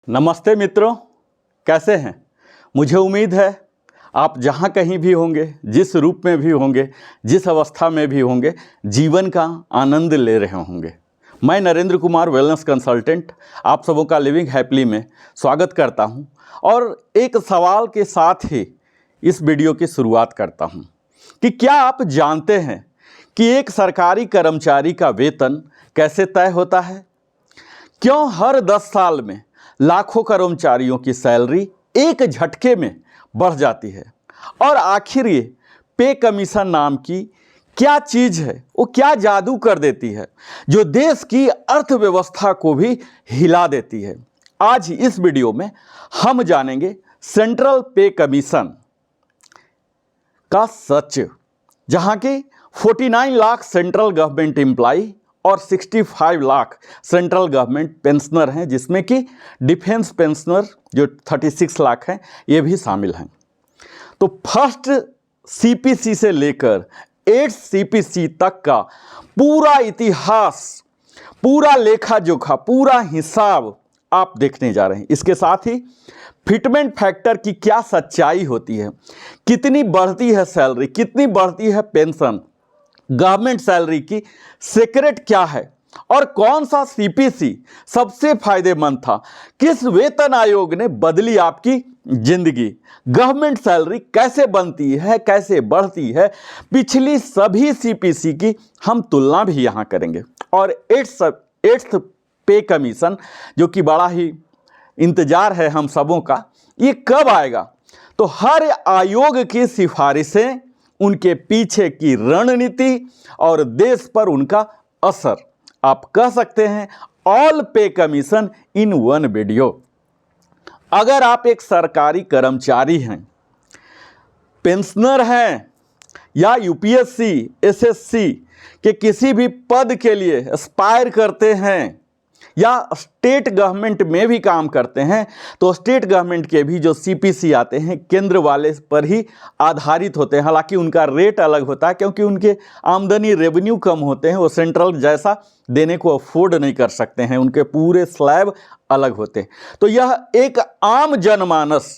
नमस्ते मित्रों, कैसे हैं। मुझे उम्मीद है आप जहाँ कहीं भी होंगे, जिस रूप में भी होंगे, जिस अवस्था में भी होंगे, जीवन का आनंद ले रहे होंगे। मैं नरेंद्र कुमार वेलनेस कंसल्टेंट आप सबों का लिविंग हैप्पीली में स्वागत करता हूं और एक सवाल के साथ ही इस वीडियो की शुरुआत करता हूं कि क्या आप जानते हैं कि एक सरकारी कर्मचारी का वेतन कैसे तय होता है? क्यों हर 10 साल में लाखों कर्मचारियों की सैलरी एक झटके में बढ़ जाती है? और आखिर ये पे कमीशन नाम की क्या चीज़ है, वो क्या जादू कर देती है जो देश की अर्थव्यवस्था को भी हिला देती है? आज इस वीडियो में हम जानेंगे सेंट्रल पे कमीशन का सच, जहां के 49 लाख सेंट्रल गवर्नमेंट एम्प्लॉय और 65 लाख सेंट्रल गवर्नमेंट पेंशनर हैं, जिसमें कि डिफेंस पेंशनर जो 36 लाख हैं ये भी शामिल हैं। तो फर्स्ट सीपीसी से लेकर 8 सीपीसी तक का पूरा इतिहास, पूरा लेखा जोखा, पूरा हिसाब आप देखने जा रहे हैं। इसके साथ ही फिटमेंट फैक्टर की क्या सच्चाई होती है, कितनी बढ़ती है सैलरी, कितनी बढ़ती है पेंशन, गवर्नमेंट सैलरी की सीक्रेट क्या है और कौन सा सीपीसी सबसे फायदेमंद था, किस वेतन आयोग ने बदली आपकी जिंदगी, गवर्नमेंट सैलरी कैसे बनती है, कैसे बढ़ती है, पिछली सभी सीपीसी की हम तुलना भी यहाँ करेंगे। और एट्थ पे कमीशन जो कि बड़ा ही इंतजार है हम सबों का, ये कब आएगा? तो हर आयोग की सिफारिशें, उनके पीछे की रणनीति और देश पर उनका असर, आप कह सकते हैं ऑल पे कमीशन इन वन वीडियो। अगर आप एक सरकारी कर्मचारी हैं, पेंशनर हैं या यूपीएससी, एसएससी के किसी भी पद के लिए एस्पायर करते हैं या स्टेट गवर्नमेंट में भी काम करते हैं, तो स्टेट गवर्नमेंट के भी जो सीपीसी आते हैं केंद्र वाले पर ही आधारित होते हैं। हालांकि उनका रेट अलग होता है क्योंकि उनके आमदनी रेवेन्यू कम होते हैं, वो सेंट्रल जैसा देने को अफोर्ड नहीं कर सकते हैं, उनके पूरे स्लैब अलग होते हैं। तो यह एक आम जनमानस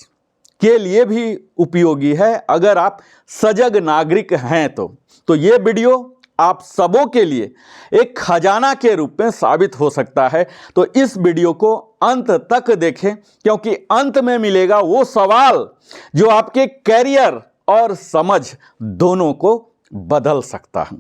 के लिए भी उपयोगी है अगर आप सजग नागरिक हैं तो ये वीडियो आप सबों के लिए एक खजाना के रूप में साबित हो सकता है। तो इस वीडियो को अंत तक देखें, क्योंकि अंत में मिलेगा वो सवाल जो आपके कैरियर और समझ दोनों को बदल सकता है।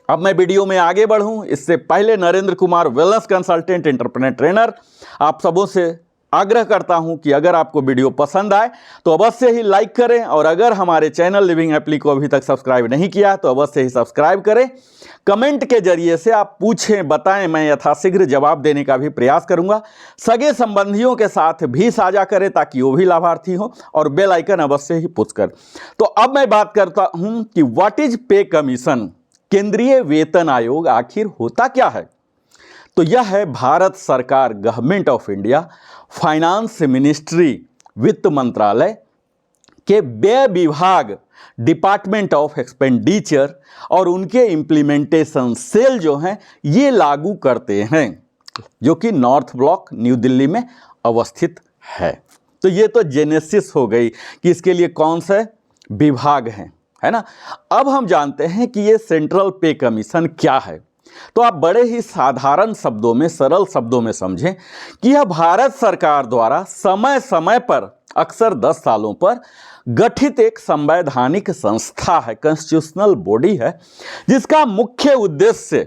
अब मैं वीडियो में आगे बढ़ूं इससे पहले Narendra Kumar wellness consultant entrepreneur trainer आप सबों से आग्रह करता हूं कि अगर आपको वीडियो पसंद आए तो अवश्य ही लाइक करें, और अगर हमारे चैनल लिविंग हैप्पीली को अभी तक सब्सक्राइब नहीं किया तो अवश्य ही सब्सक्राइब करें। कमेंट के जरिए से आप पूछें, बताएं, मैं यथाशीघ्र जवाब देने का भी प्रयास करूंगा। सगे संबंधियों के साथ भी साझा करें ताकि वो भी लाभार्थी हो, और बेल आइकन अवश्य ही पुश कर। तो अब मैं बात करता हूं कि व्हाट इज पे कमीशन, केंद्रीय वेतन आयोग आखिर होता क्या है? तो यह है भारत सरकार, government of India, finance ministry, वित्त मंत्रालय के व्यय विभाग, डिपार्टमेंट ऑफ एक्सपेंडिचर और उनके इम्प्लीमेंटेशन सेल जो हैं ये लागू करते हैं, जो कि नॉर्थ ब्लॉक न्यू दिल्ली में अवस्थित है। तो ये तो जेनेसिस हो गई कि इसके लिए कौन से विभाग हैं, है ना। अब हम जानते हैं कि ये सेंट्रल पे कमीशन क्या है। तो आप बड़े ही साधारण शब्दों में, सरल शब्दों में समझें कि यह भारत सरकार द्वारा समय समय पर, अक्सर 10 सालों पर गठित एक संवैधानिक संस्था है, कॉन्स्टिट्यूशनल बॉडी है, जिसका मुख्य उद्देश्य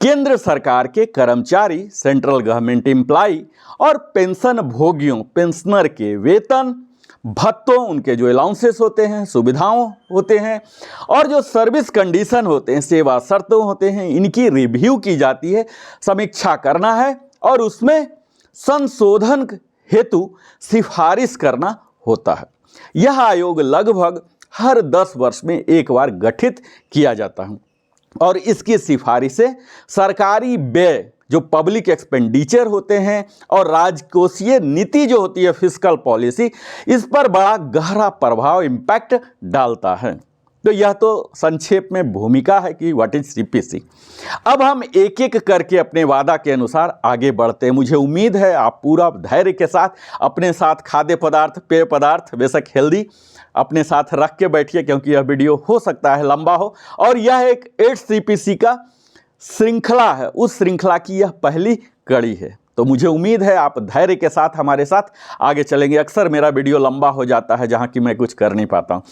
केंद्र सरकार के कर्मचारी, सेंट्रल गवर्नमेंट एम्प्लॉय और पेंशन भोगियों, पेंशनर के वेतन, भत्तों, उनके जो अलाउंसेस होते हैं, सुविधाओं होते हैं और जो सर्विस कंडीशन होते हैं, सेवा शर्तें होते हैं, इनकी रिव्यू की जाती है, समीक्षा करना है और उसमें संशोधन हेतु सिफारिश करना होता है। यह आयोग लगभग हर 10 वर्ष में एक बार गठित किया जाता है और इसकी सिफारिशें सरकारी व्यय, जो पब्लिक एक्सपेंडिचर होते हैं, और राजकोषीय नीति जो होती है, फिस्कल पॉलिसी, इस पर बड़ा गहरा प्रभाव, इम्पैक्ट डालता है। तो यह तो संक्षेप में भूमिका है कि व्हाट इज सीपीसी। अब हम एक एक करके अपने वादा के अनुसार आगे बढ़ते हैं। मुझे उम्मीद है आप पूरा धैर्य के साथ अपने साथ खाद्य पदार्थ, पेय पदार्थ, बेशक हेल्दी, अपने साथ रख के बैठिए, क्योंकि यह वीडियो हो सकता है लंबा हो और यह एक 8 सीपीसी का श्रृंखला है, उस श्रृंखला की यह पहली कड़ी है। तो मुझे उम्मीद है आप धैर्य के साथ हमारे साथ आगे चलेंगे। अक्सर मेरा वीडियो लंबा हो जाता है जहाँ कि मैं कुछ कर नहीं पाता हूँ।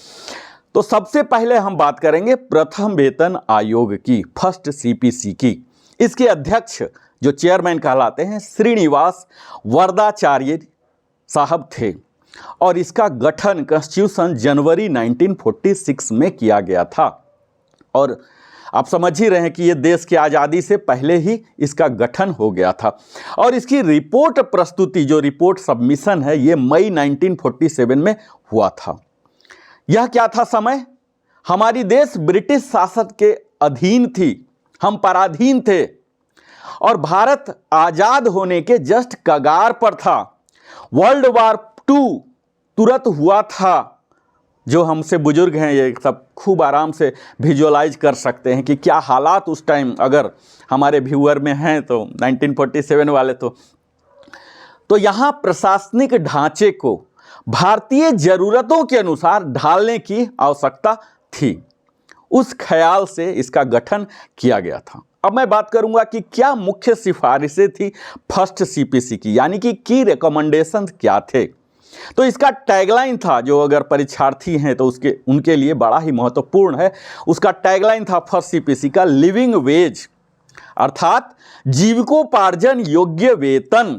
तो सबसे पहले हम बात करेंगे प्रथम वेतन आयोग की, फर्स्ट सीपीसी की। इसके अध्यक्ष जो चेयरमैन कहलाते हैं श्रीनिवास वरदाचार्य साहब थे और इसका गठन कॉन्स्टिट्यूशन जनवरी 1946 में किया गया था। और आप समझ ही रहे हैं कि ये देश की आज़ादी से पहले ही इसका गठन हो गया था। और इसकी रिपोर्ट प्रस्तुति, जो रिपोर्ट सबमिशन है, ये मई 1947 में हुआ था। यह क्या था समय? हमारी देश ब्रिटिश शासन के अधीन थी, हम पराधीन थे और भारत आज़ाद होने के जस्ट कगार पर था। वर्ल्ड वार 2 तुरंत हुआ था। जो हमसे बुजुर्ग हैं ये सब खूब आराम से विजुअलाइज कर सकते हैं कि क्या हालात उस टाइम, अगर हमारे व्यूअर में हैं तो 1947 वाले तो यहाँ प्रशासनिक ढांचे को भारतीय ज़रूरतों के अनुसार ढालने की आवश्यकता थी। उस ख्याल से इसका गठन किया गया था। अब मैं बात करूंगा कि क्या मुख्य सिफारिशें थी फर्स्ट सीपीसी की, यानी कि की रिकमेंडेशन क्या थे। तो इसका टैगलाइन था, जो अगर परीक्षार्थी हैं तो उनके लिए बड़ा ही महत्वपूर्ण है। उसका टैगलाइन था फर्स्ट सीपीसी का, लिविंग वेज, अर्थात जीविकोपार्जन योग्य वेतन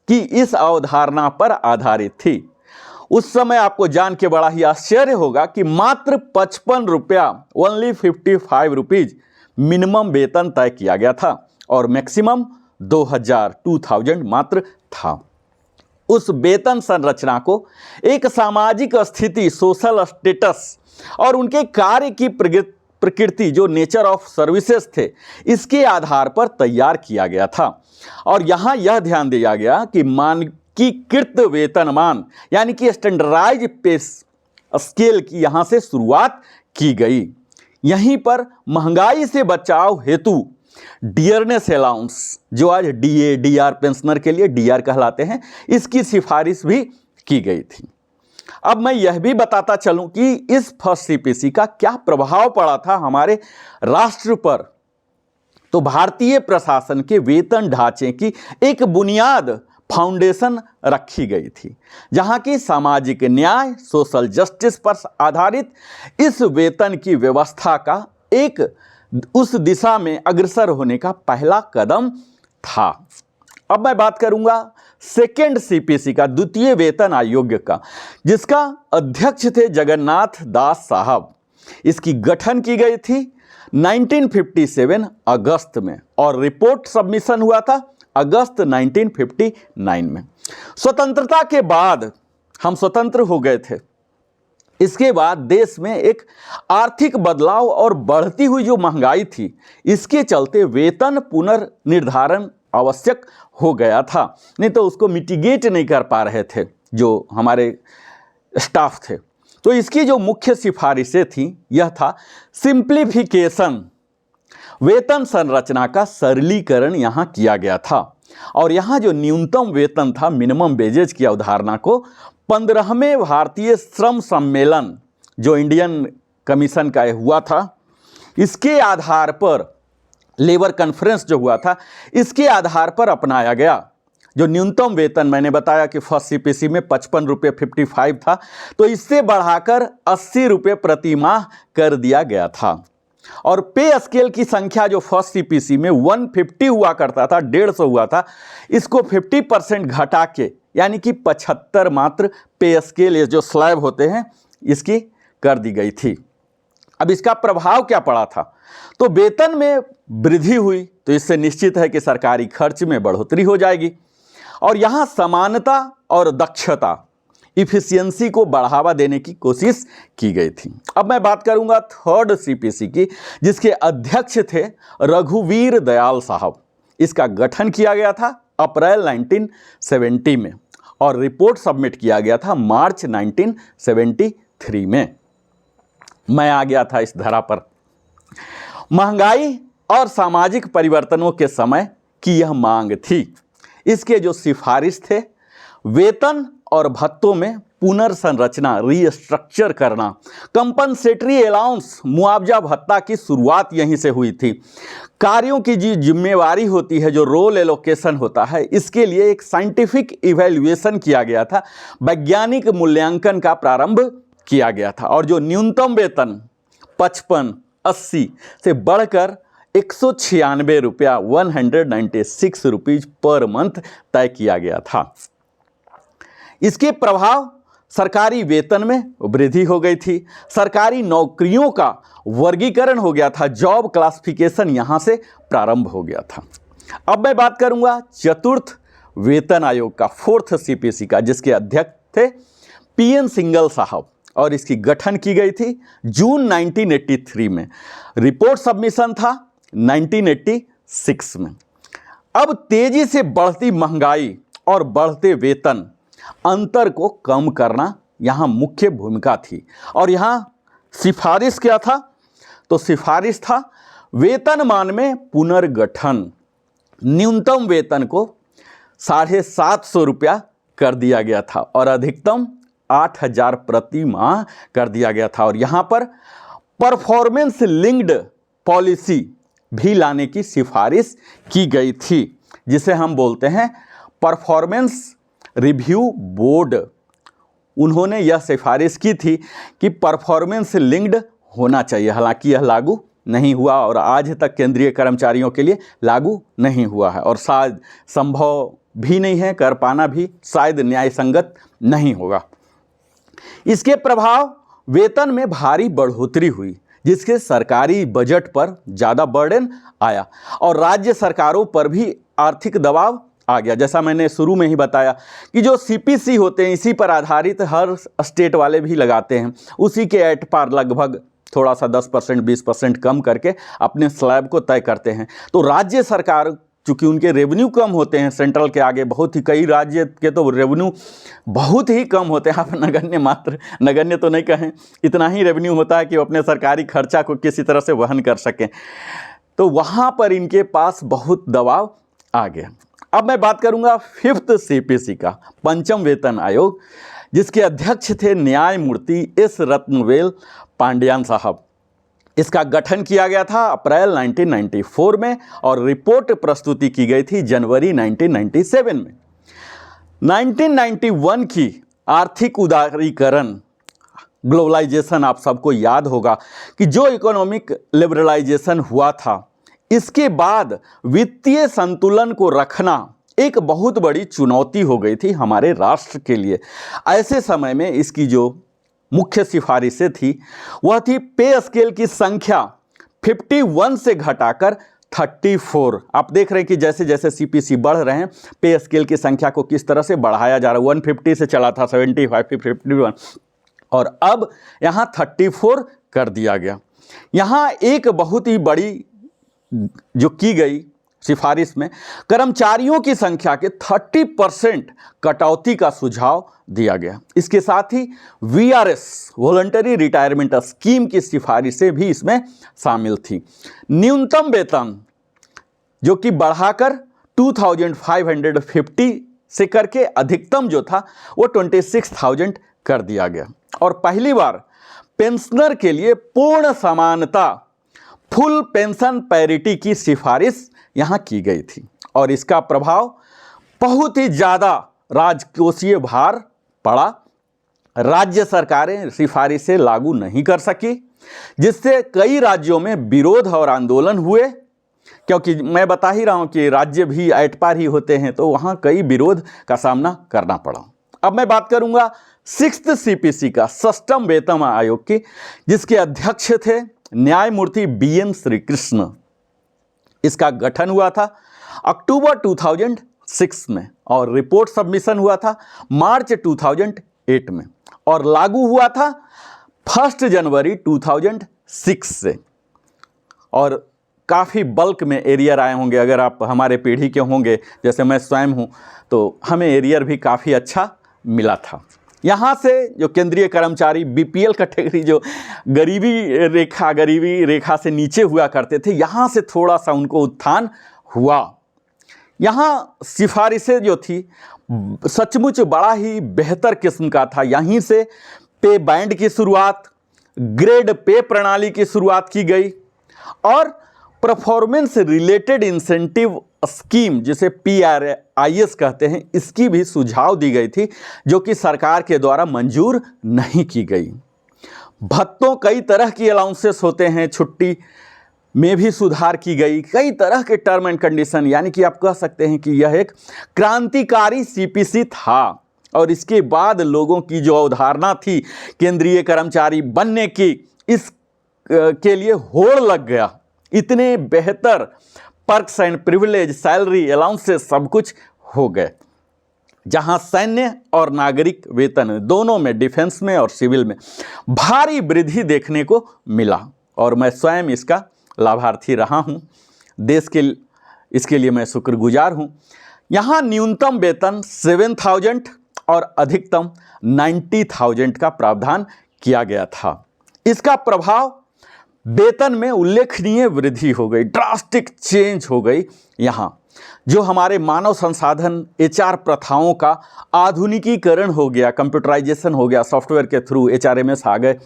की इस अवधारणा पर आधारित थी। उस समय आपको जान के बड़ा ही आश्चर्य होगा कि मात्र 55 रुपया, ओनली 55 रुपीज़ मिनिमम वेतन तय किया गया था और मैक्सिमम 2000 मात्र था। उस वेतन संरचना को एक सामाजिक स्थिति, सोशल स्टेटस और उनके कार्य की प्रकृति, जो नेचर ऑफ सर्विसेज थे, इसके आधार पर तैयार किया गया था। और यहाँ यह ध्यान दिया गया कि मानकीकृत वेतनमान, यानी कि स्टैंडर्डाइज पे स्केल की यहाँ से शुरुआत की गई। यहीं पर महंगाई से बचाव हेतु डियरनेस अलाउंस, जो आज डीए, डीआर पेंशनर के लिए डीआर कहलाते हैं, इसकी सिफारिश भी की गई थी। अब मैं यह भी बताता चलूं कि इस फर्स्ट सीपीसी का क्या प्रभाव पड़ा था हमारे राष्ट्र पर। तो भारतीय प्रशासन के वेतन ढांचे की एक बुनियाद, फाउंडेशन रखी गई थी, जहां की सामाजिक न्याय, सोशल जस्टिस पर आधारित इस वेतन की व्यवस्था का एक उस दिशा में अग्रसर होने का पहला कदम था। अब मैं बात करूंगा सेकेंड सीपीसी का, द्वितीय वेतन आयोग का, जिसका अध्यक्ष थे जगन्नाथ दास साहब। इसकी गठन की गई थी 1957 अगस्त में और रिपोर्ट सबमिशन हुआ था अगस्त 1959 में। स्वतंत्रता के बाद हम स्वतंत्र हो गए थे। इसके बाद देश में एक आर्थिक बदलाव और बढ़ती हुई जो महंगाई थी, इसके चलते वेतन पुनर्निर्धारण आवश्यक हो गया था, नहीं तो उसको मिटिगेट नहीं कर पा रहे थे जो हमारे स्टाफ थे। तो इसकी जो मुख्य सिफारिशें थी, यह था सिंप्लीफिकेशन, वेतन संरचना का सरलीकरण यहाँ किया गया था। और यहाँ जो न्यूनतम वेतन था, मिनिमम वेजेज की अवधारणा को 15वें भारतीय श्रम सम्मेलन, जो इंडियन कमीशन का हुआ था, इसके आधार पर, लेबर कॉन्फ्रेंस जो हुआ था, इसके आधार पर अपनाया गया। जो न्यूनतम वेतन मैंने बताया कि फर्स्ट सीपीसी में 55 रुपये 55 था, तो इससे बढ़ाकर 80 रुपये प्रति माह कर दिया गया था। और पे स्केल की संख्या जो फर्स्ट सीपीसी में 150 हुआ करता था, 150 हुआ था, इसको 50% घटा के, यानी कि 75 मात्र पे स्केल, ये जो स्लैब होते हैं, इसकी कर दी गई थी। अब इसका प्रभाव क्या पड़ा था? तो वेतन में वृद्धि हुई, तो इससे निश्चित है कि सरकारी खर्च में बढ़ोतरी हो जाएगी। और यहाँ समानता और दक्षता, इफिशियंसी को बढ़ावा देने की कोशिश की गई थी। अब मैं बात करूंगा थर्ड सीपीसी की, जिसके अध्यक्ष थे रघुवीर दयाल साहब। इसका गठन किया गया था अप्रैल 1970 में और रिपोर्ट सबमिट किया गया था मार्च 1973 में। मैं आ गया था इस धरा पर। महंगाई और सामाजिक परिवर्तनों के समय की यह मांग थी। इसके जो सिफारिश थे, वेतन और भत्तों में पुनर्संरचना, रीस्ट्रक्चर करना, कंपनसेटरी अलाउंस, मुआवजा भत्ता की शुरुआत यहीं से हुई थी। कार्यों की जो जिम्मेवारी होती है, जो रोल एलोकेशन होता है, इसके लिए एक साइंटिफिक इवैल्यूएशन किया गया था, वैज्ञानिक मूल्यांकन का प्रारंभ किया गया था। और जो न्यूनतम वेतन 55-80 से बढ़कर 196 रुपया 196 रुपीज पर मंथ तय किया गया था। इसके प्रभाव सरकारी वेतन में वृद्धि हो गई थी। सरकारी नौकरियों का वर्गीकरण हो गया था, जॉब क्लासिफिकेशन यहाँ से प्रारंभ हो गया था। अब मैं बात करूँगा चतुर्थ वेतन आयोग का, फोर्थ सीपीसी का, जिसके अध्यक्ष थे पीएन सिंगल साहब, और इसकी गठन की गई थी जून 1983 में। रिपोर्ट सबमिशन था 1986 में। अब तेजी से बढ़ती महंगाई और बढ़ते वेतन अंतर को कम करना यहाँ मुख्य भूमिका थी। और यहाँ सिफारिश क्या था? तो सिफारिश था वेतनमान में पुनर्गठन। न्यूनतम वेतन को 750 रुपया कर दिया गया था और अधिकतम 8000 प्रति माह कर दिया गया था। और यहाँ पर परफॉर्मेंस लिंक्ड पॉलिसी भी लाने की सिफारिश की गई थी, जिसे हम बोलते हैं परफॉर्मेंस रिव्यू बोर्ड। उन्होंने यह सिफारिश की थी कि परफॉर्मेंस लिंक्ड होना चाहिए। हालांकि यह लागू नहीं हुआ और आज तक केंद्रीय कर्मचारियों के लिए लागू नहीं हुआ है, और शायद संभव भी नहीं है, कर पाना भी शायद न्याय संगत नहीं होगा। इसके प्रभाव वेतन में भारी बढ़ोतरी हुई, जिसके सरकारी बजट पर ज़्यादा बर्डन आया और राज्य सरकारों पर भी आर्थिक दबाव आ गया। जैसा मैंने शुरू में ही बताया कि जो सीपीसी होते हैं, इसी पर आधारित हर स्टेट वाले भी लगाते हैं, उसी के एट पार लगभग थोड़ा सा 10% 20% कम करके अपने स्लैब को तय करते हैं। तो राज्य सरकार, चूँकि उनके रेवेन्यू कम होते हैं सेंट्रल के आगे, बहुत ही, कई राज्य के तो रेवेन्यू बहुत ही कम होते हैं। आप नगण्य, मात्र नगण्य तो नहीं कहें, इतना ही रेवेन्यू होता है कि वो अपने सरकारी खर्चा को किसी तरह से वहन कर सकें। तो वहाँ पर इनके पास बहुत दबाव आ गया। अब मैं बात करूंगा फिफ्थ सीपीसी का, पंचम वेतन आयोग, जिसके अध्यक्ष थे न्यायमूर्ति एस रत्नवेल पांड्यान साहब। इसका गठन किया गया था अप्रैल 1994 में और रिपोर्ट प्रस्तुति की गई थी जनवरी 1997 में। 1991 की आर्थिक उदारीकरण, ग्लोबलाइजेशन, आप सबको याद होगा कि जो इकोनॉमिक लिबरलाइजेशन हुआ था, इसके बाद वित्तीय संतुलन को रखना एक बहुत बड़ी चुनौती हो गई थी हमारे राष्ट्र के लिए। ऐसे समय में इसकी जो मुख्य सिफारिशें थी वह थी पे स्केल की संख्या 51 से घटाकर 34। आप देख रहे हैं कि जैसे जैसे सीपीसी बढ़ रहे हैं, पे स्केल की संख्या को किस तरह से बढ़ाया जा रहा है। 150 से चला था 75, 51, और अब यहाँ 34 कर दिया गया। यहाँ एक बहुत ही बड़ी जो की गई सिफारिश में कर्मचारियों की संख्या के 30% कटौती का सुझाव दिया गया। इसके साथ ही वीआरएस, वॉलंटरी रिटायरमेंट स्कीम की सिफारिशें भी इसमें शामिल थी। न्यूनतम वेतन जो कि बढ़ाकर 2550 से करके अधिकतम जो था वो 26,000 कर दिया गया। और पहली बार पेंशनर के लिए पूर्ण समानता, फुल पेंशन पैरिटी की सिफारिश यहाँ की गई थी। और इसका प्रभाव बहुत ही ज़्यादा राजकोषीय भार पड़ा। राज्य सरकारें सिफारिशें लागू नहीं कर सकी, जिससे कई राज्यों में विरोध और आंदोलन हुए। क्योंकि मैं बता ही रहा हूँ कि राज्य भी एट पार ही होते हैं, तो वहाँ कई विरोध का सामना करना पड़ा। अब मैं बात करूँगा सिक्स्थ सीपीसी का, षष्ठम वेतन आयोग की, जिसके अध्यक्ष थे न्यायमूर्ति बीएन श्रीकृष्ण। इसका गठन हुआ था अक्टूबर 2006 में और रिपोर्ट सबमिशन हुआ था मार्च 2008 में और लागू हुआ था 1 जनवरी 2006 से। और काफ़ी बल्क में एरियर आए होंगे। अगर आप हमारे पीढ़ी के होंगे, जैसे मैं स्वयं हूँ, तो हमें एरियर भी काफ़ी अच्छा मिला था। यहाँ से जो केंद्रीय कर्मचारी बीपीएल कैटेगरी जो गरीबी रेखा से नीचे हुआ करते थे, यहाँ से थोड़ा सा उनको उत्थान हुआ। यहाँ सिफारिशें जो थी सचमुच बड़ा ही बेहतर किस्म का था। यहीं से पे बैंड की शुरुआत, ग्रेड पे प्रणाली की शुरुआत की गई और परफॉर्मेंस रिलेटेड इंसेंटिव स्कीम जिसे PRIS कहते हैं, इसकी भी सुझाव दी गई थी जो कि सरकार के द्वारा मंजूर नहीं की गई। भत्तों, कई तरह की अलाउंसेस होते हैं, छुट्टी में भी सुधार की गई, कई तरह के टर्म एंड कंडीशन, यानी कि आप कह सकते हैं कि यह एक क्रांतिकारी CPC था। और इसके बाद लोगों की जो अवधारणा थी केंद्रीय कर्मचारी बनने की, इस के लिए होड़ लग गया। इतने बेहतर perks and privilege, salary, allowances सब कुछ हो गए, जहां सैन्य और नागरिक वेतन दोनों में, डिफेंस में और सिविल में भारी वृद्धि देखने को मिला। और मैं स्वयं इसका लाभार्थी रहा हूं, देश के इसके लिए मैं शुक्रगुजार हूं। यहाँ न्यूनतम वेतन 7,000 और अधिकतम 90,000 का प्रावधान किया गया था। इसका प्रभाव वेतन में उल्लेखनीय वृद्धि हो गई, ड्रास्टिक चेंज हो गई। यहाँ जो हमारे मानव संसाधन HR प्रथाओं का आधुनिकीकरण हो गया, कंप्यूटराइजेशन हो गया, सॉफ्टवेयर के थ्रू HRMS आ गए।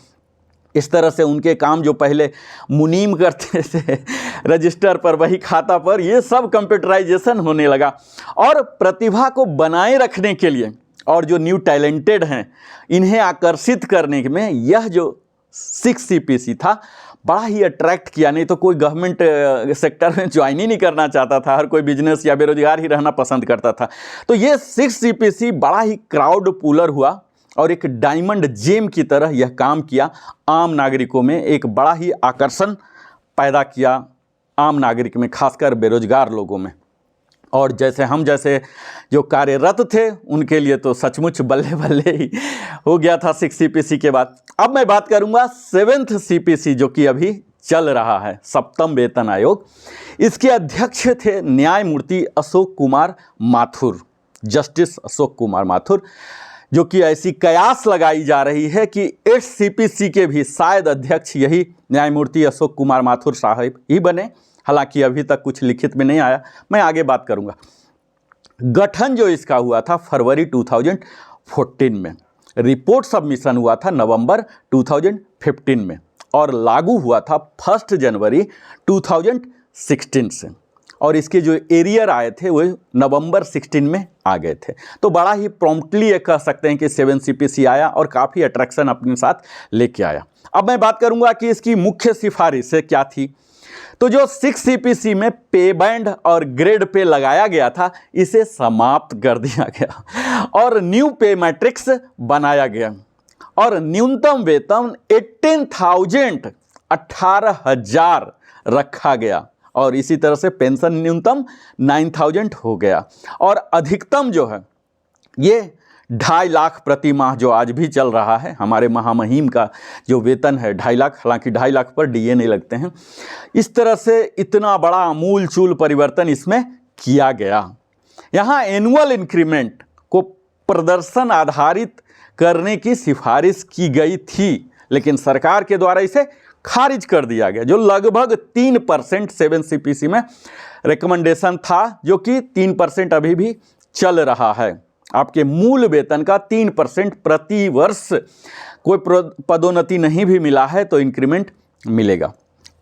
इस तरह से उनके काम जो पहले मुनीम करते थे रजिस्टर पर, वही खाता पर, ये सब कंप्यूटराइजेशन होने लगा। और प्रतिभा को बनाए रखने के लिए और जो न्यू टैलेंटेड हैं इन्हें आकर्षित करने में यह जो 6 CPC था बड़ा ही अट्रैक्ट किया। नहीं तो कोई गवर्नमेंट सेक्टर में ज्वाइन ही नहीं करना चाहता था, हर कोई बिजनेस या बेरोजगार ही रहना पसंद करता था। तो ये 6 CPC बड़ा ही क्राउड पुलर हुआ और एक डायमंड जेम की तरह यह काम किया, आम नागरिकों में एक बड़ा ही आकर्षण पैदा किया, आम नागरिक में, खासकर बेरोजगार लोगों में। और जैसे हम जैसे जो कार्यरत थे उनके लिए तो सचमुच बल्ले बल्ले ही हो गया था 6 CPC के बाद। अब मैं बात करूंगा 7th CPC जो कि अभी चल रहा है, 7वां वेतन आयोग। इसके अध्यक्ष थे न्यायमूर्ति अशोक कुमार माथुर, जस्टिस अशोक कुमार माथुर, जो कि ऐसी कयास लगाई जा रही है कि 8 CPC के भी शायद अध्यक्ष यही न्यायमूर्ति अशोक कुमार माथुर साहब ही बने। हालांकि अभी तक कुछ लिखित में नहीं आया, मैं आगे बात करूंगा। गठन जो इसका हुआ था फरवरी 2014 में, रिपोर्ट सबमिशन हुआ था नवंबर 2015 में और लागू हुआ था 1 जनवरी 2016 से। और इसके जो एरियर आए थे वो नवंबर 16 में आ गए थे। तो बड़ा ही प्रॉम्प्टली कह सकते हैं कि 7 CPC आया और काफ़ी अट्रैक्शन अपने साथ लेके आया। अब मैं बात करूंगा कि इसकी मुख्य सिफारिशें क्या थी। तो जो 6 CPC में पे बैंड और ग्रेड पे लगाया गया था, इसे समाप्त कर दिया गया और न्यू पे मैट्रिक्स बनाया गया और न्यूनतम वेतन 18,000 रखा गया और इसी तरह से पेंशन न्यूनतम 9,000 हो गया और अधिकतम जो है ये 2.5 लाख प्रति माह जो आज भी चल रहा है। हमारे महामहिम का जो वेतन है 2.5 लाख, हालांकि 2.5 लाख पर DA नहीं लगते हैं। इस तरह से इतना बड़ा आमूल चूल परिवर्तन इसमें किया गया। यहाँ एनुअल इंक्रीमेंट को प्रदर्शन आधारित करने की सिफारिश की गई थी, लेकिन सरकार के द्वारा इसे खारिज कर दिया गया, जो लगभग 3% 7 CPC में रिकमेंडेशन था, जो कि 3% अभी भी चल रहा है। आपके मूल वेतन का 3% प्रति वर्ष, कोई पदोन्नति नहीं भी मिला है तो इंक्रीमेंट मिलेगा।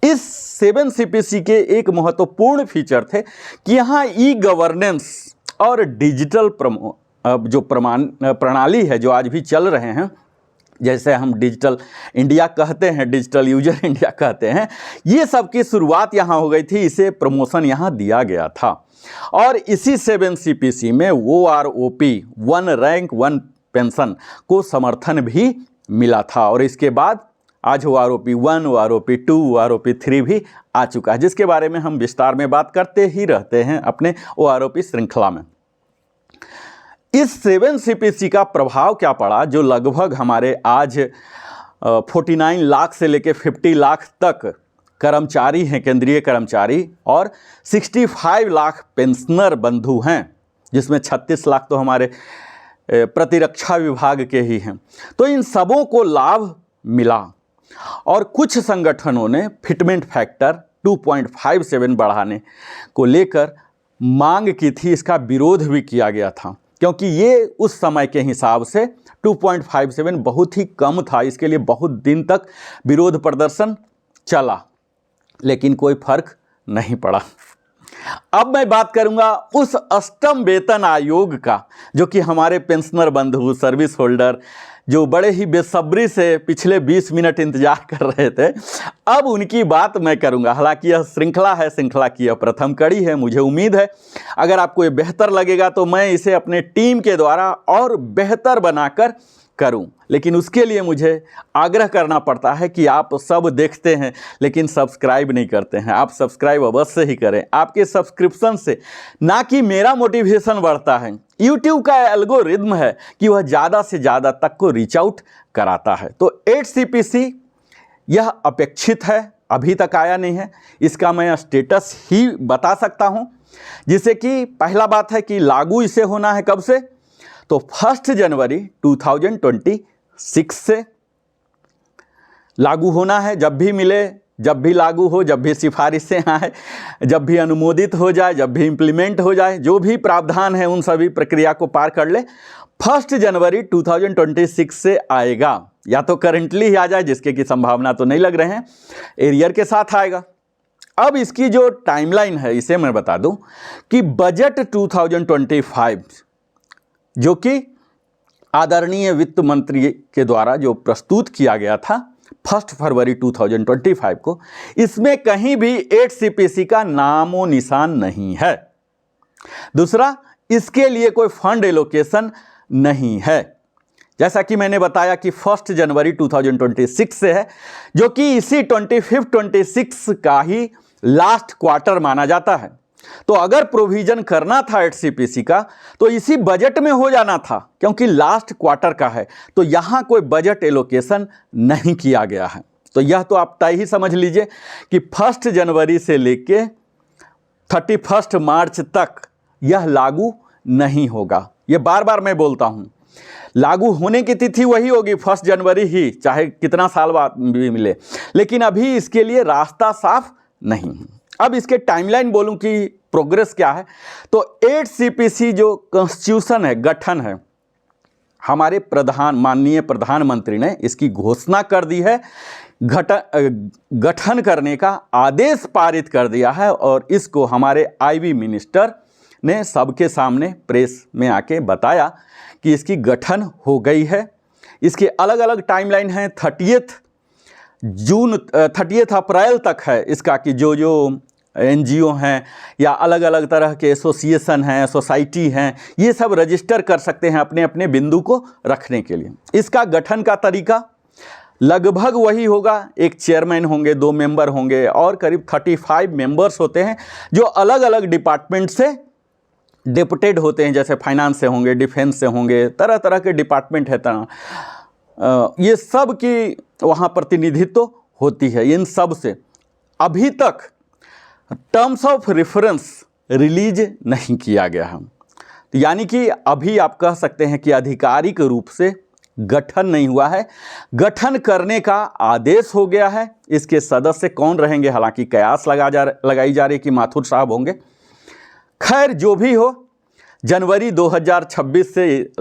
इस 7 CPC के एक महत्वपूर्ण फीचर थे कि यहाँ ई-गवर्नेंस और डिजिटल जो प्रणाली है जो आज भी चल रहे हैं, जैसे हम डिजिटल इंडिया कहते हैं, डिजिटल यूजर इंडिया कहते हैं, ये सब की शुरुआत यहाँ हो गई थी। इसे प्रमोशन यहाँ दिया गया था और इसी 7 CPC में OROP 1 रैंक 1 पेंशन को समर्थन भी मिला था और इसके बाद आज OROP 1, OROP 2, OROP 3 भी आ चुका है, जिसके बारे में हम विस्तार में बात करते ही रहते हैं अपने OROP श्रृंखला में। इस 7 CPC का प्रभाव क्या पड़ा, जो लगभग हमारे आज 49 लाख से लेकर 50 लाख तक कर्मचारी हैं, केंद्रीय कर्मचारी, और 65 लाख पेंशनर बंधु हैं, जिसमें 36 लाख तो हमारे प्रतिरक्षा विभाग के ही हैं। तो इन सबों को लाभ मिला और कुछ संगठनों ने फिटमेंट फैक्टर 2.57 बढ़ाने को लेकर मांग की थी। इसका विरोध भी किया गया था क्योंकि ये उस समय के हिसाब से 2.57 बहुत ही कम था। इसके लिए बहुत दिन तक विरोध प्रदर्शन चला, लेकिन कोई फर्क नहीं पड़ा। अब मैं बात करूंगा उस अष्टम वेतन आयोग का, जो कि हमारे पेंशनर बंधु, सर्विस होल्डर, जो बड़े ही बेसब्री से पिछले 20 मिनट इंतजार कर रहे थे, अब उनकी बात मैं करूंगा। हालांकि यह श्रृंखला है, श्रृंखला की यह प्रथम कड़ी है। मुझे उम्मीद है अगर आपको ये बेहतर लगेगा तो मैं इसे अपने टीम के द्वारा और बेहतर बनाकर करूं, लेकिन उसके लिए मुझे आग्रह करना पड़ता है कि आप सब देखते हैं लेकिन सब्सक्राइब नहीं करते हैं। आप सब्सक्राइब अवश्य ही करें। आपके सब्सक्रिप्शन से ना कि मेरा मोटिवेशन बढ़ता है, YouTube का एल्गोरिदम है कि वह ज़्यादा से ज़्यादा तक को रीच आउट कराता है। तो 8CPC यह अपेक्षित है, अभी तक आया नहीं है। इसका मैं स्टेटस ही बता सकता हूँ, जिससे कि पहला बात है कि लागू इसे होना है कब से, तो 1 जनवरी 2026 से लागू होना है। जब भी मिले, जब भी लागू हो, जब भी सिफारिशें आए, जब भी अनुमोदित हो जाए, जब भी इम्प्लीमेंट हो जाए, जो भी प्रावधान है उन सभी प्रक्रिया को पार कर ले, 1 जनवरी 2026 से आएगा। या तो करेंटली ही आ जाए, जिसके की संभावना तो नहीं लग रहे हैं, एरियर के साथ आएगा। अब इसकी जो टाइमलाइन है इसे मैं बता दूं कि बजट 2025 जो कि आदरणीय वित्त मंत्री के द्वारा जो प्रस्तुत किया गया था 1 फरवरी 2025 को, इसमें कहीं भी 8CPC का नामो निशान नहीं है। दूसरा, इसके लिए कोई फंड एलोकेशन नहीं है। जैसा कि मैंने बताया कि 1 जनवरी 2026 से है, जो कि इसी 25-26 का ही लास्ट क्वार्टर माना जाता है। तो अगर प्रोविजन करना था 8CPC का तो इसी बजट में हो जाना था, क्योंकि लास्ट क्वार्टर का है। तो यहाँ कोई बजट एलोकेशन नहीं किया गया है। तो यह तो आप तय ही समझ लीजिए कि 1 जनवरी से लेके 31 मार्च तक यह लागू नहीं होगा। ये बार बार मैं बोलता हूँ, लागू होने की तिथि वही होगी 1 जनवरी ही, चाहे कितना साल बाद भी मिले, लेकिन अभी इसके लिए रास्ता साफ नहीं है। अब इसके टाइमलाइन बोलूं कि प्रोग्रेस क्या है, तो 8CPC जो कॉन्स्टिट्यूशन है, गठन है, हमारे माननीय प्रधानमंत्री ने इसकी घोषणा कर दी है, गठन करने का आदेश पारित कर दिया है और इसको हमारे IB मिनिस्टर ने सबके सामने प्रेस में आके बताया कि इसकी गठन हो गई है। इसके अलग अलग टाइमलाइन हैं, 30 अप्रैल तक है इसका, कि जो NGO हैं या अलग अलग तरह के एसोसिएशन हैं, सोसाइटी हैं, ये सब रजिस्टर कर सकते हैं अपने अपने बिंदु को रखने के लिए। इसका गठन का तरीका लगभग वही होगा, एक चेयरमैन होंगे, 2 मेंबर होंगे और करीब 35 मेंबर्स होते हैं जो अलग अलग डिपार्टमेंट से डेपुटेड होते हैं, जैसे फाइनेंस से होंगे, डिफेंस से होंगे, तरह तरह के डिपार्टमेंट है, ये सब की वहाँ प्रतिनिधित्व होती है। इन सब से अभी तक टर्म्स ऑफ रेफरेंस रिलीज नहीं किया गया है, यानी कि अभी आप कह सकते हैं कि आधिकारिक रूप से गठन नहीं हुआ है। गठन करने का आदेश हो गया है। इसके सदस्य कौन रहेंगे, हालांकि कयास लगाई जा रही कि माथुर साहब होंगे। खैर, जो भी हो, जनवरी 2026 से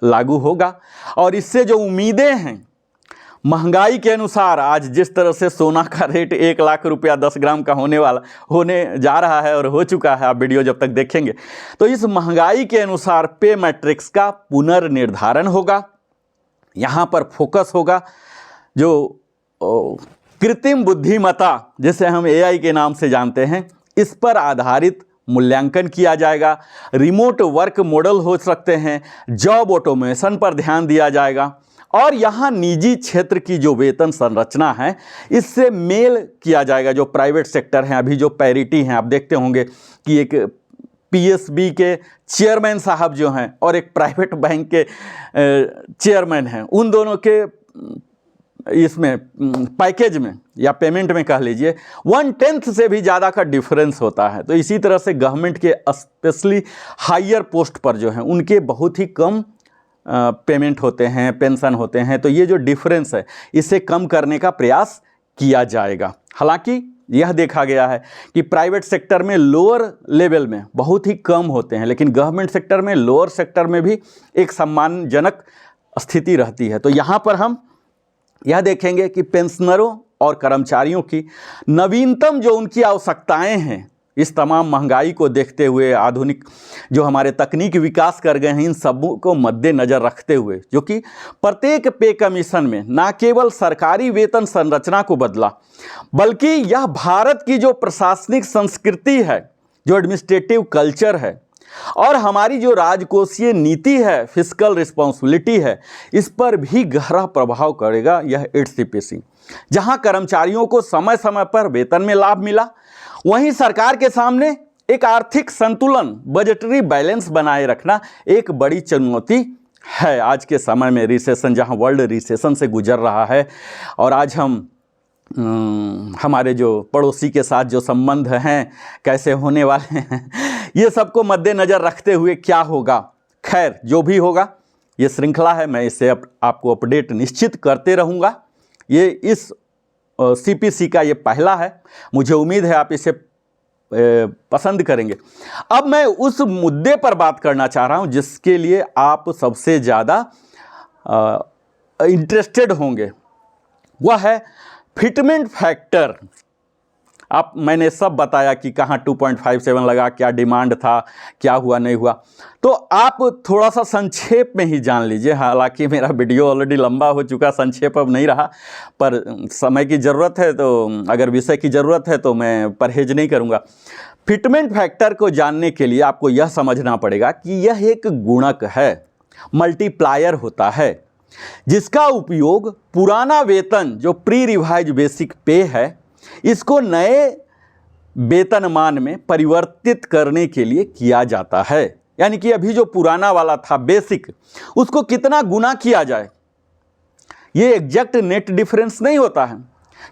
लागू होगा और इससे जो उम्मीदें हैं, महंगाई के अनुसार आज जिस तरह से सोना का रेट 1 लाख रुपया 10 ग्राम का होने जा रहा है और हो चुका है, आप वीडियो जब तक देखेंगे, तो इस महंगाई के अनुसार पे मैट्रिक्स का पुनर्निर्धारण होगा। यहाँ पर फोकस होगा जो कृत्रिम बुद्धिमत्ता, जिसे हम AI के नाम से जानते हैं, इस पर आधारित मूल्यांकन किया जाएगा। रिमोट वर्क मॉडल हो सकते हैं, जॉब ऑटोमेशन पर ध्यान दिया जाएगा और यहाँ निजी क्षेत्र की जो वेतन संरचना है इससे मेल किया जाएगा। जो प्राइवेट सेक्टर हैं, अभी जो पैरिटी हैं, आप देखते होंगे कि एक PSB के चेयरमैन साहब जो हैं और एक प्राइवेट बैंक के चेयरमैन हैं, उन दोनों के इसमें पैकेज में या पेमेंट में कह लीजिए 1/10 से भी ज़्यादा का डिफरेंस होता है। तो इसी तरह से गवर्नमेंट के स्पेशली हायर पोस्ट पर जो हैं उनके बहुत ही कम पेमेंट होते हैं, पेंशन होते हैं। तो ये जो डिफरेंस है इसे कम करने का प्रयास किया जाएगा। हालांकि यह देखा गया है कि प्राइवेट सेक्टर में लोअर लेवल में बहुत ही कम होते हैं, लेकिन गवर्नमेंट सेक्टर में, लोअर सेक्टर में भी एक सम्मानजनक स्थिति रहती है। तो यहाँ पर हम यह देखेंगे कि पेंशनरों और कर्मचारियों की नवीनतम जो उनकी आवश्यकताएं हैं, इस तमाम महंगाई को देखते हुए, आधुनिक जो हमारे तकनीक विकास कर गए हैं, इन सब को मद्देनज़र रखते हुए, जो कि प्रत्येक पे कमीशन में न केवल सरकारी वेतन संरचना को बदला, बल्कि यह भारत की जो प्रशासनिक संस्कृति है, जो एडमिनिस्ट्रेटिव कल्चर है और हमारी जो राजकोषीय नीति है, फिस्कल रिस्पॉन्सिबिलिटी है, इस पर भी गहरा प्रभाव करेगा यह 8th CPC। जहां कर्मचारियों को समय समय पर वेतन में लाभ मिला, वहीं सरकार के सामने एक आर्थिक संतुलन, बजटरी बैलेंस बनाए रखना एक बड़ी चुनौती है आज के समय में। रिसेशन, जहां वर्ल्ड रिसेशन से गुजर रहा है और आज हम हमारे जो पड़ोसी के साथ जो संबंध हैं कैसे होने वाले हैं, ये सबको मद्देनज़र रखते हुए क्या होगा। खैर, जो भी होगा, ये श्रृंखला है, मैं इससे आपको अपडेट निश्चित करते रहूँगा। ये इस CPC का ये पहला है, मुझे उम्मीद है आप इसे पसंद करेंगे। अब मैं उस मुद्दे पर बात करना चाह रहा हूँ जिसके लिए आप सबसे ज़्यादा इंटरेस्टेड होंगे, वह है फिटमेंट फैक्टर। मैंने सब बताया कि कहाँ 2.57 लगा, क्या डिमांड था, क्या हुआ नहीं हुआ। तो आप थोड़ा सा संक्षेप में ही जान लीजिए। हालांकि मेरा वीडियो ऑलरेडी लंबा हो चुका, संक्षेप अब नहीं रहा, पर समय की ज़रूरत है, तो अगर विषय की ज़रूरत है तो मैं परहेज नहीं करूँगा। फिटमेंट फैक्टर को जानने के लिए आपको यह समझना पड़ेगा कि यह एक गुणक है, मल्टीप्लायर होता है, जिसका उपयोग पुराना वेतन जो प्री रिवाइज बेसिक पे है, इसको नए वेतनमान में परिवर्तित करने के लिए किया जाता है। यानी कि अभी जो पुराना वाला था बेसिक, उसको कितना गुना किया जाए, ये एग्जैक्ट नेट डिफरेंस नहीं होता है।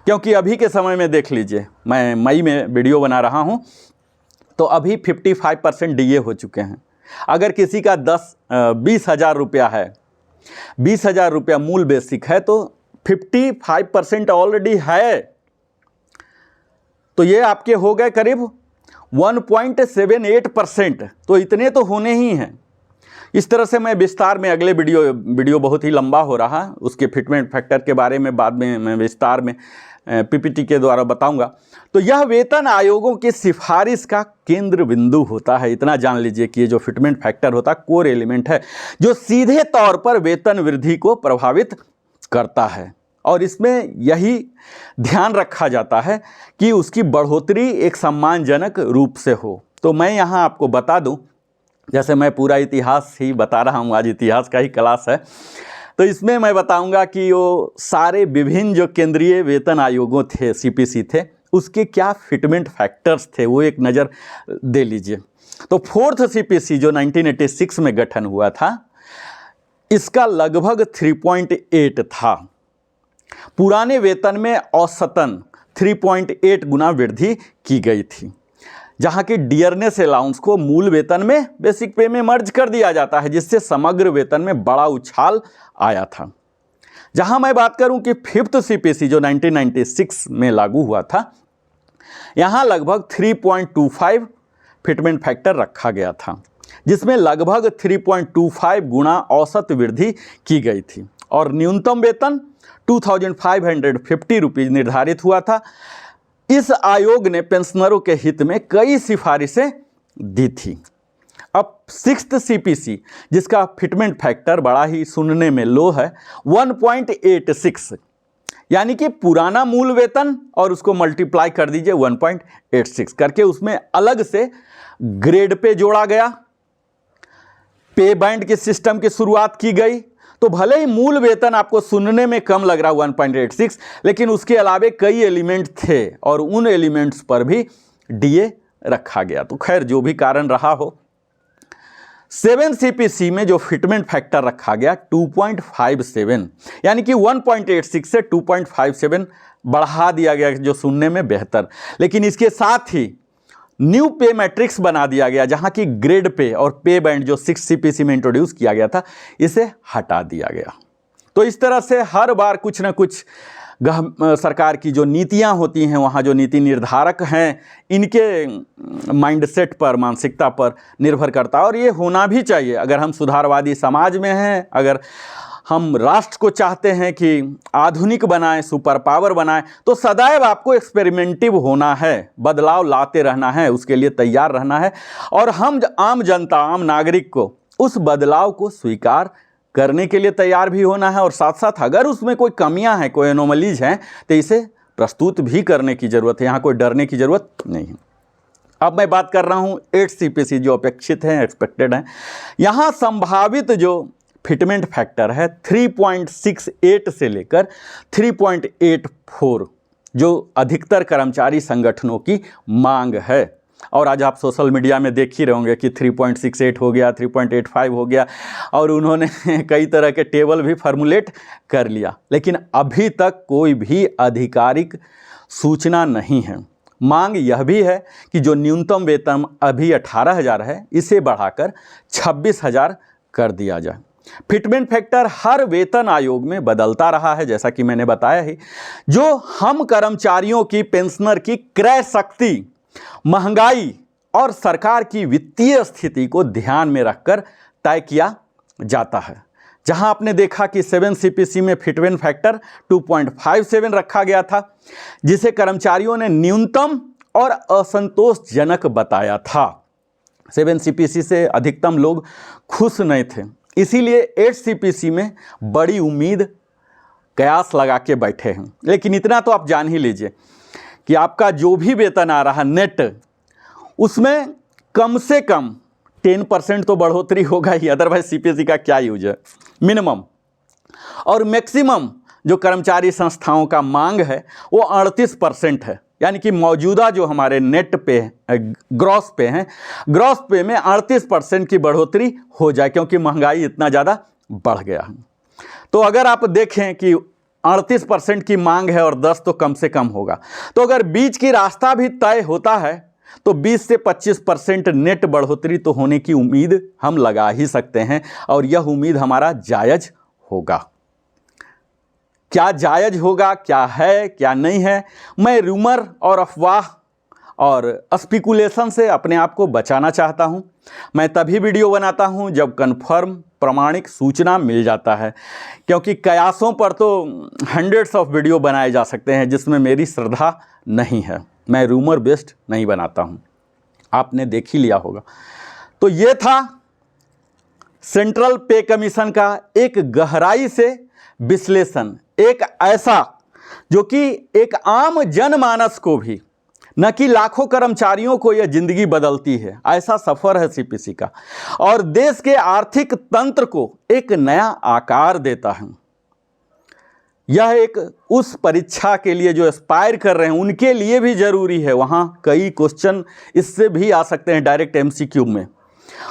क्योंकि अभी के समय में देख लीजिए, मैं मई में वीडियो बना रहा हूँ, तो अभी 55% DA हो चुके हैं। अगर किसी का 20,000 रुपया है, 20,000 रुपया मूल बेसिक है, तो 55% ऑलरेडी है। तो ये आपके हो गए करीब 1.78%। तो इतने तो होने ही हैं। इस तरह से मैं विस्तार में अगले वीडियो बहुत ही लंबा हो रहा है, उसके फिटमेंट फैक्टर के बारे में बाद में मैं विस्तार में PPT के द्वारा बताऊंगा। तो यह वेतन आयोगों की सिफारिश का केंद्र बिंदु होता है। इतना जान लीजिए कि ये जो फिटमेंट फैक्टर होता है, कोर एलिमेंट है, जो सीधे तौर पर वेतन वृद्धि को प्रभावित करता है। और इसमें यही ध्यान रखा जाता है कि उसकी बढ़ोतरी एक सम्मानजनक रूप से हो। तो मैं यहाँ आपको बता दूं, जैसे मैं पूरा इतिहास ही बता रहा हूँ, आज इतिहास का ही क्लास है, तो इसमें मैं बताऊंगा कि वो सारे विभिन्न जो केंद्रीय वेतन आयोगों थे, CPC थे, उसके क्या फिटमेंट फैक्टर्स थे, वो एक नज़र दे लीजिए। तो 4th CPC जो 1986 में गठन हुआ था, इसका लगभग 3.8 था। पुराने वेतन में औसतन 3.8 गुना वृद्धि की गई थी, जहां कि डियरनेस अलाउंस को मूल वेतन में, बेसिक पे में मर्ज कर दिया जाता है, जिससे समग्र वेतन में बड़ा उछाल आया था। जहां मैं बात करूं कि 5th CPC जो 1996 में लागू हुआ था, यहां लगभग 3.25 फिटमेंट फैक्टर रखा गया था, जिसमें लगभग 3.25 गुना औसत वृद्धि की गई थी और न्यूनतम वेतन 2,550 रुपीज़ निर्धारित हुआ था। इस आयोग ने पेंशनरों के हित में कई सिफारिशें दी थी। अब 6th CPC, जिसका फिटमेंट फैक्टर बड़ा ही सुनने में लो है, 1.86, यानी कि पुराना मूल वेतन और उसको मल्टीप्लाई कर दीजिए 1.86 करके, उसमें अलग से ग्रेड पे जोड़ा गया, पे बैंड के सिस्टम की शुरुआत की गई। तो भले ही मूल वेतन आपको सुनने में कम लग रहा 1.86, लेकिन उसके अलावे कई एलिमेंट थे और उन एलिमेंट्स पर भी DA रखा गया। तो खैर, जो भी कारण रहा हो, 7 CPC में जो फिटमेंट फैक्टर रखा गया 2.57, यानी कि 1.86 से 2.57 बढ़ा दिया गया, जो सुनने में बेहतर। लेकिन इसके साथ ही न्यू पे मैट्रिक्स बना दिया गया, जहां की ग्रेड पे और पे बैंड जो 6 CPC में इंट्रोड्यूस किया गया था, इसे हटा दिया गया। तो इस तरह से हर बार कुछ ना कुछ सरकार की जो नीतियां होती हैं, वहाँ जो नीति निर्धारक हैं, इनके माइंडसेट पर, मानसिकता पर निर्भर करता है। और ये होना भी चाहिए। अगर हम सुधारवादी समाज में हैं, अगर हम राष्ट्र को चाहते हैं कि आधुनिक बनाएं, सुपर पावर बनाएं, तो सदैव आपको एक्सपेरिमेंटिव होना है, बदलाव लाते रहना है, उसके लिए तैयार रहना है। और हम आम जनता, आम नागरिक को उस बदलाव को स्वीकार करने के लिए तैयार भी होना है। और साथ साथ अगर उसमें कोई कमियां हैं, कोई एनोमलीज हैं, तो इसे प्रस्तुत भी करने की ज़रूरत है। यहाँ कोई डरने की ज़रूरत नहीं है। अब मैं बात कर रहा हूँ 8 CPC जो अपेक्षित हैं, एक्सपेक्टेड हैं। यहाँ संभावित जो फिटमेंट फैक्टर है 3.68 से लेकर 3.84, जो अधिकतर कर्मचारी संगठनों की मांग है। और आज आप सोशल मीडिया में देख ही रहे होंगे कि 3.68 हो गया, 3.85 हो गया, और उन्होंने कई तरह के टेबल भी फार्मूलेट कर लिया। लेकिन अभी तक कोई भी आधिकारिक सूचना नहीं है। मांग यह भी है कि जो न्यूनतम वेतन अभी 18,000 है, इसे बढ़ाकर 26,000 कर दिया जाए। फिटमेंट फैक्टर हर वेतन आयोग में बदलता रहा है, जैसा कि मैंने बताया ही। जो हम कर्मचारियों की, पेंशनर की क्रय शक्ति, महंगाई और सरकार की वित्तीय स्थिति को ध्यान में रखकर तय किया जाता है। जहां आपने देखा कि 7 CPC में फिटमेंट फैक्टर 2.57 रखा गया था, जिसे कर्मचारियों ने न्यूनतम और असंतोषजनक बताया था। 7 CPC से अधिकतम लोग खुश नहीं थे, इसीलिए 8 CPC में बड़ी उम्मीद, कयास लगा के बैठे हैं। लेकिन इतना तो आप जान ही लीजिए कि आपका जो भी वेतन आ रहा नेट, उसमें कम से कम 10% तो बढ़ोतरी होगा ही, अदरवाइज CPC का क्या यूज है। मिनिमम और मैक्सिमम जो कर्मचारी संस्थाओं का मांग है वो 38% है, यानी कि मौजूदा जो हमारे नेट पे ग्रॉस पे हैं, ग्रॉस पे में 38% की बढ़ोतरी हो जाए, क्योंकि महंगाई इतना ज़्यादा बढ़ गया है। तो अगर आप देखें कि 38% की मांग है और 10 तो कम से कम होगा, तो अगर बीच की रास्ता भी तय होता है तो 20 से 25% नेट बढ़ोतरी तो होने की उम्मीद हम लगा ही सकते हैं। और यह उम्मीद हमारा जायज़ होगा। क्या जायज़ होगा, क्या है, क्या नहीं है, मैं रूमर और अफवाह और स्पेकुलेशन से अपने आप को बचाना चाहता हूं। मैं तभी वीडियो बनाता हूं जब कन्फर्म प्रामाणिक सूचना मिल जाता है, क्योंकि कयासों पर तो हंड्रेड्स ऑफ वीडियो बनाए जा सकते हैं जिसमें मेरी श्रद्धा नहीं है। मैं रूमर बेस्ड नहीं बनाता हूं, आपने देख ही लिया होगा। तो ये था सेंट्रल पे कमीशन का एक गहराई से विश्लेषण, एक ऐसा जो कि एक आम जनमानस को भी, न कि लाखों कर्मचारियों को यह जिंदगी बदलती है, ऐसा सफ़र है CPC का, और देश के आर्थिक तंत्र को एक नया आकार देता है। यह एक उस परीक्षा के लिए जो एस्पायर कर रहे हैं उनके लिए भी ज़रूरी है। वहाँ कई क्वेश्चन इससे भी आ सकते हैं डायरेक्ट MCQ में।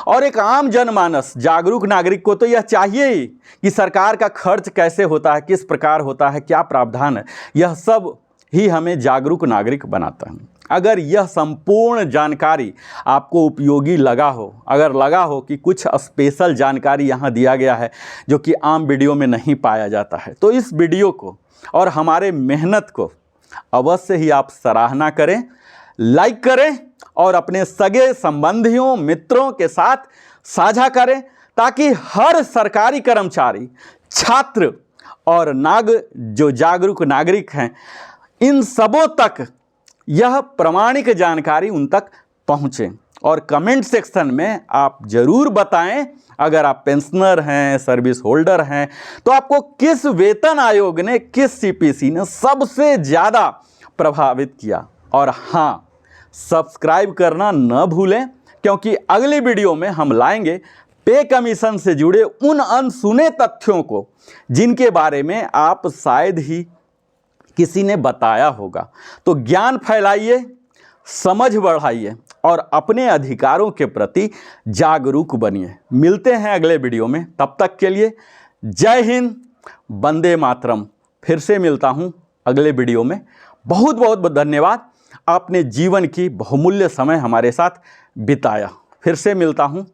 और एक आम जनमानस, जागरूक नागरिक को तो यह चाहिए ही कि सरकार का खर्च कैसे होता है, किस प्रकार होता है, क्या प्रावधान है, यह सब ही हमें जागरूक नागरिक बनाता है। अगर यह संपूर्ण जानकारी आपको उपयोगी लगा हो, अगर लगा हो कि कुछ स्पेशल जानकारी यहाँ दिया गया है जो कि आम वीडियो में नहीं पाया जाता है, तो इस वीडियो को और हमारे मेहनत को अवश्य ही आप सराहना करें, लाइक करें और अपने सगे संबंधियों, मित्रों के साथ साझा करें, ताकि हर सरकारी कर्मचारी, छात्र और जो जागरूक नागरिक हैं, इन सबों तक यह प्रामाणिक जानकारी उन तक पहुँचे। और कमेंट सेक्शन में आप ज़रूर बताएं, अगर आप पेंशनर हैं, सर्विस होल्डर हैं, तो आपको किस वेतन आयोग ने, किस CPC ने सबसे ज़्यादा प्रभावित किया। और हाँ, सब्सक्राइब करना न भूलें, क्योंकि अगली वीडियो में हम लाएंगे पे कमीशन से जुड़े उन अनसुने तथ्यों को जिनके बारे में आप शायद ही किसी ने बताया होगा। तो ज्ञान फैलाइए, समझ बढ़ाइए और अपने अधिकारों के प्रति जागरूक बनिए। मिलते हैं अगले वीडियो में, तब तक के लिए जय हिंद, वंदे मातरम। फिर से मिलता हूँ अगले वीडियो में। बहुत बहुत धन्यवाद, आपने जीवन की बहुमूल्य समय हमारे साथ बिताया। फिर से मिलता हूँ,